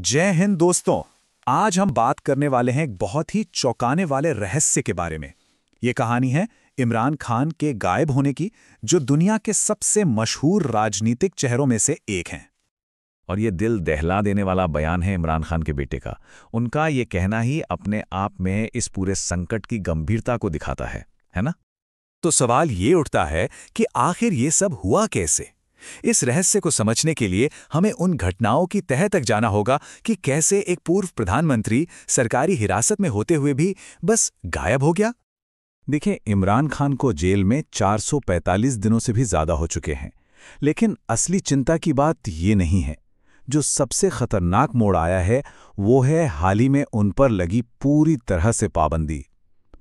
जय हिंद दोस्तों। आज हम बात करने वाले हैं एक बहुत ही चौंकाने वाले रहस्य के बारे में। ये कहानी है इमरान खान के गायब होने की, जो दुनिया के सबसे मशहूर राजनीतिक चेहरों में से एक हैं। और ये दिल दहला देने वाला बयान है इमरान खान के बेटे का। उनका ये कहना ही अपने आप में इस पूरे संकट की गंभीरता को दिखाता है ना? तो सवाल ये उठता है कि आखिर ये सब हुआ कैसे। इस रहस्य को समझने के लिए हमें उन घटनाओं की तह तक जाना होगा कि कैसे एक पूर्व प्रधानमंत्री सरकारी हिरासत में होते हुए भी बस गायब हो गया। देखिए, इमरान खान को जेल में 445 दिनों से भी ज्यादा हो चुके हैं। लेकिन असली चिंता की बात ये नहीं है। जो सबसे खतरनाक मोड़ आया है वो है हाल ही में उन पर लगी पूरी तरह से पाबंदी।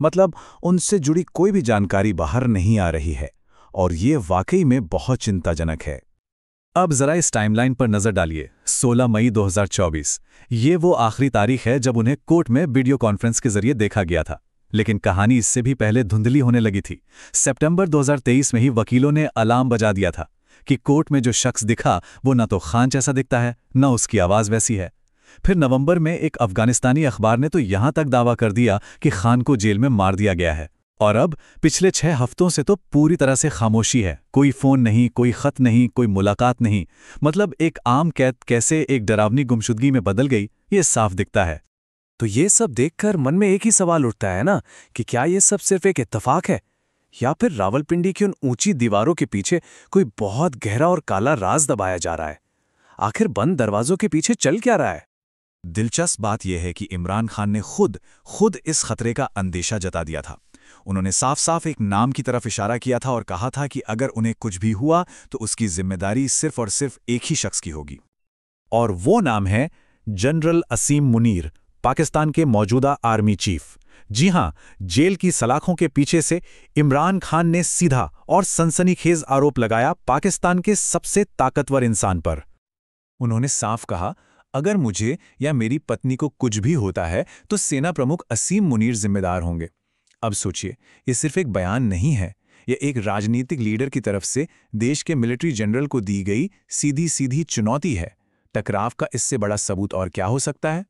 मतलब उनसे जुड़ी कोई भी जानकारी बाहर नहीं आ रही है, और ये वाकई में बहुत चिंताजनक है। अब जरा इस टाइमलाइन पर नजर डालिए। 16 मई 2024, ये वो आखिरी तारीख है जब उन्हें कोर्ट में वीडियो कॉन्फ्रेंस के जरिए देखा गया था। लेकिन कहानी इससे भी पहले धुंधली होने लगी थी। सितंबर 2023 में ही वकीलों ने अलार्म बजा दिया था कि कोर्ट में जो शख्स दिखा वो न तो खान जैसा दिखता है, न उसकी आवाज वैसी है। फिर नवंबर में एक अफगानिस्तानी अखबार ने तो यहां तक दावा कर दिया कि खान को जेल में मार दिया गया है। और अब पिछले 6 हफ्तों से तो पूरी तरह से खामोशी है। कोई फोन नहीं, कोई खत नहीं, कोई मुलाकात नहीं। मतलब एक आम कैद कैसे एक डरावनी गुमशुदगी में बदल गई, ये साफ दिखता है। तो ये सब देखकर मन में एक ही सवाल उठता है ना कि क्या ये सब सिर्फ एक इत्तेफाक है, या फिर रावलपिंडी की उन ऊंची दीवारों के पीछे कोई बहुत गहरा और काला राज दबाया जा रहा है। आखिर बंद दरवाजों के पीछे चल क्या रहा है? दिलचस्प बात यह है कि इमरान खान ने खुद इस खतरे का अंदेशा जता दिया था। उन्होंने साफ साफ एक नाम की तरफ इशारा किया था और कहा था कि अगर उन्हें कुछ भी हुआ तो उसकी जिम्मेदारी सिर्फ और सिर्फ एक ही शख्स की होगी। और वो नाम है जनरल असीम मुनीर, पाकिस्तान के मौजूदा आर्मी चीफ। जी हां, जेल की सलाखों के पीछे से इमरान खान ने सीधा और सनसनीखेज आरोप लगाया पाकिस्तान के सबसे ताकतवर इंसान पर। उन्होंने साफ कहा, अगर मुझे या मेरी पत्नी को कुछ भी होता है तो सेना प्रमुख असीम मुनीर जिम्मेदार होंगे। अब सोचिए, ये सिर्फ एक बयान नहीं है, ये एक राजनीतिक लीडर की तरफ से देश के मिलिट्री जनरल को दी गई सीधी सीधी चुनौती है। टकराव का इससे बड़ा सबूत और क्या हो सकता है?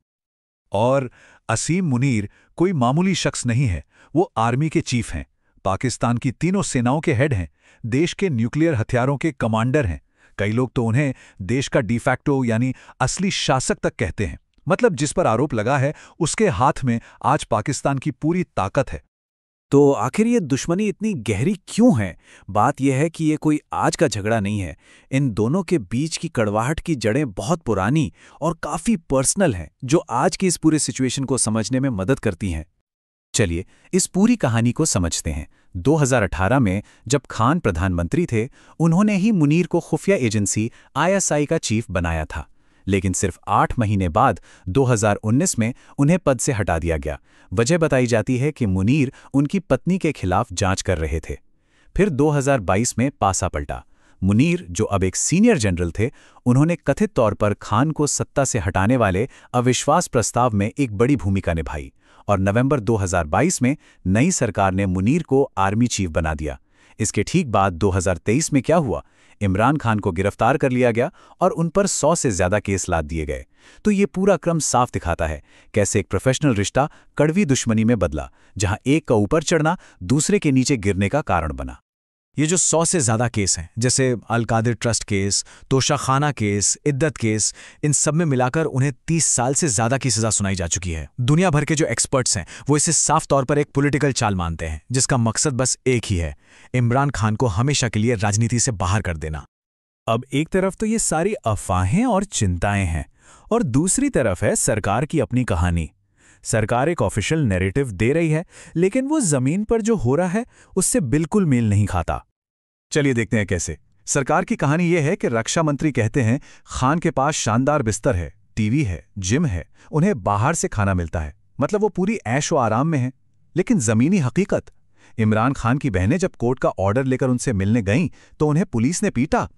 और असीम मुनीर कोई मामूली शख्स नहीं है। वो आर्मी के चीफ हैं, पाकिस्तान की तीनों सेनाओं के हेड हैं, देश के न्यूक्लियर हथियारों के कमांडर हैं। कई लोग तो उन्हें देश का डिफैक्टो यानी असली शासक तक कहते हैं। मतलब जिस पर आरोप लगा है उसके हाथ में आज पाकिस्तान की पूरी ताकत है। तो आखिर ये दुश्मनी इतनी गहरी क्यों है? बात यह है कि ये कोई आज का झगड़ा नहीं है। इन दोनों के बीच की कड़वाहट की जड़ें बहुत पुरानी और काफी पर्सनल हैं, जो आज की इस पूरे सिचुएशन को समझने में मदद करती हैं। चलिए इस पूरी कहानी को समझते हैं। 2018 में जब खान प्रधानमंत्री थे, उन्होंने ही मुनीर को खुफिया एजेंसी ISI का चीफ बनाया था। लेकिन सिर्फ 8 महीने बाद 2019 में उन्हें पद से हटा दिया गया। वजह बताई जाती है कि मुनीर उनकी पत्नी के खिलाफ जांच कर रहे थे। फिर 2022 में पासा पलटा। मुनीर, जो अब एक सीनियर जनरल थे, उन्होंने कथित तौर पर खान को सत्ता से हटाने वाले अविश्वास प्रस्ताव में एक बड़ी भूमिका निभाई, और नवंबर 2022 में नई सरकार ने मुनीर को आर्मी चीफ बना दिया। इसके ठीक बाद 2023 में क्या हुआ? इमरान खान को गिरफ्तार कर लिया गया और उन पर 100 से ज्यादा केस लाद दिए गए। तो ये पूरा क्रम साफ दिखाता है कैसे एक प्रोफेशनल रिश्ता कड़वी दुश्मनी में बदला, जहां एक का ऊपर चढ़ना दूसरे के नीचे गिरने का कारण बना। ये जो 100 से ज्यादा केस हैं, जैसे Al-Qadir trust case, Toshakhana case, इद्दत case, इन सब में मिलाकर उन्हें 30 साल से ज्यादा की सजा सुनाई जा चुकी है। दुनिया भर के जो एक्सपर्ट्स हैं वो इसे साफ तौर पर एक पॉलिटिकल चाल मानते हैं, जिसका मकसद बस एक ही है, इमरान खान को हमेशा के लिए राजनीति से बाहर कर देना। अब एक तरफ तो ये सारी अफवाहें और चिंताएं हैं, और दूसरी तरफ है सरकार की अपनी कहानी। सरकार एक ऑफिशियल नैरेटिव दे रही है, लेकिन वो जमीन पर जो हो रहा है उससे बिल्कुल मेल नहीं खाता। चलिए देखते हैं कैसे। सरकार की कहानी यह है कि रक्षा मंत्री कहते हैं खान के पास शानदार बिस्तर है, टीवी है, जिम है, उन्हें बाहर से खाना मिलता है। मतलब वो पूरी ऐश व आराम में है। लेकिन जमीनी हकीकत, इमरान खान की बहनें जब कोर्ट का ऑर्डर लेकर उनसे मिलने गईं तो उन्हें पुलिस ने पीटा।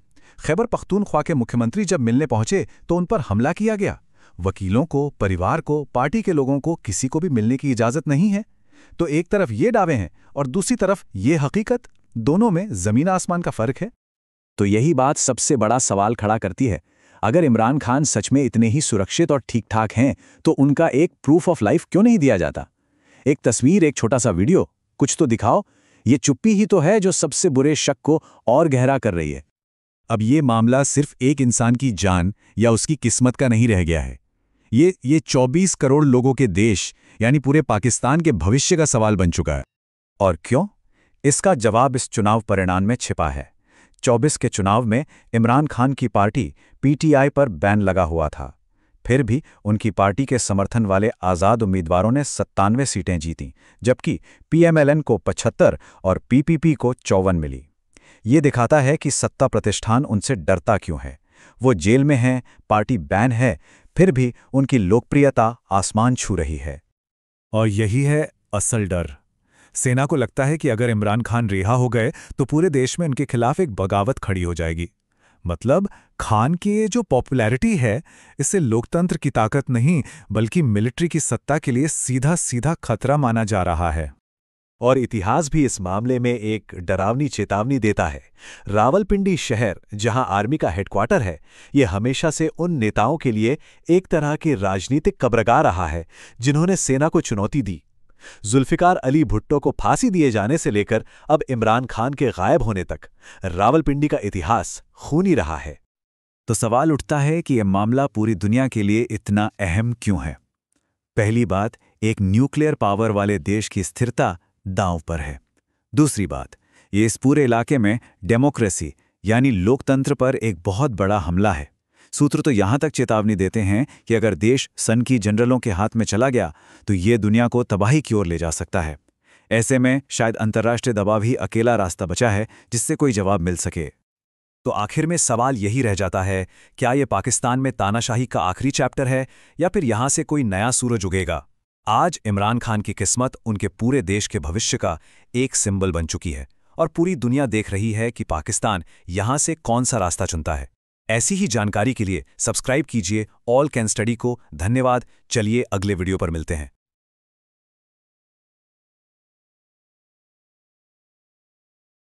खैबर पख्तूनख्वा के मुख्यमंत्री जब मिलने पहुंचे तो उन पर हमला किया गया। वकीलों को, परिवार को, पार्टी के लोगों को किसी को भी मिलने की इजाजत नहीं है। तो एक तरफ ये दावे हैं और दूसरी तरफ ये हकीकत, दोनों में जमीन आसमान का फर्क है। तो यही बात सबसे बड़ा सवाल खड़ा करती है। अगर इमरान खान सच में इतने ही सुरक्षित और ठीक ठाक हैं तो उनका एक प्रूफ ऑफ लाइफ क्यों नहीं दिया जाता? एक तस्वीर, एक छोटा सा वीडियो, कुछ तो दिखाओ। ये चुप्पी ही तो है जो सबसे बुरे शक को और गहरा कर रही है। अब ये मामला सिर्फ एक इंसान की जान या उसकी किस्मत का नहीं रह गया है। ये 24 करोड़ लोगों के देश यानी पूरे पाकिस्तान के भविष्य का सवाल बन चुका है। और क्यों? इसका जवाब इस चुनाव परिणाम में छिपा है। 24 के चुनाव में इमरान खान की पार्टी पीटीआई पर बैन लगा हुआ था। फिर भी उनकी पार्टी के समर्थन वाले आज़ाद उम्मीदवारों ने 97 सीटें जीतीं, जबकि पीएमएलएन को 75 और पीपीपी को 54 मिली। ये दिखाता है कि सत्ता प्रतिष्ठान उनसे डरता क्यों है। वो जेल में हैं, पार्टी बैन है, फिर भी उनकी लोकप्रियता आसमान छू रही है। और यही है असल डर। सेना को लगता है कि अगर इमरान खान रिहा हो गए तो पूरे देश में उनके खिलाफ एक बगावत खड़ी हो जाएगी। मतलब खान की ये जो पॉपुलैरिटी है, इससे लोकतंत्र की ताकत नहीं बल्कि मिलिट्री की सत्ता के लिए सीधा सीधा खतरा माना जा रहा है। और इतिहास भी इस मामले में एक डरावनी चेतावनी देता है। रावलपिंडी शहर, जहां आर्मी का हेडक्वार्टर है, ये हमेशा से उन नेताओं के लिए एक तरह के राजनीतिक कब्रगाह रहा है जिन्होंने सेना को चुनौती दी। जुल्फिकार अली भुट्टो को फांसी दिए जाने से लेकर अब इमरान खान के गायब होने तक रावलपिंडी का इतिहास खूनी रहा है। तो सवाल उठता है कि यह मामला पूरी दुनिया के लिए इतना अहम क्यों है? पहली बात, एक न्यूक्लियर पावर वाले देश की स्थिरता दांव पर है। दूसरी बात, ये इस पूरे इलाके में डेमोक्रेसी यानी लोकतंत्र पर एक बहुत बड़ा हमला है। सूत्र तो यहां तक चेतावनी देते हैं कि अगर देश सन की जनरलों के हाथ में चला गया तो ये दुनिया को तबाही की ओर ले जा सकता है। ऐसे में शायद अंतर्राष्ट्रीय दबाव ही अकेला रास्ता बचा है जिससे कोई जवाब मिल सके। तो आखिर में सवाल यही रह जाता है, क्या ये पाकिस्तान में तानाशाही का आखिरी चैप्टर है या फिर यहां से कोई नया सूरज उगेगा? आज इमरान खान की किस्मत उनके पूरे देश के भविष्य का एक सिंबल बन चुकी है और पूरी दुनिया देख रही है कि पाकिस्तान यहां से कौन सा रास्ता चुनता है। ऐसी ही जानकारी के लिए सब्सक्राइब कीजिए ऑल कैन स्टडी को। धन्यवाद। चलिए अगले वीडियो पर मिलते हैं।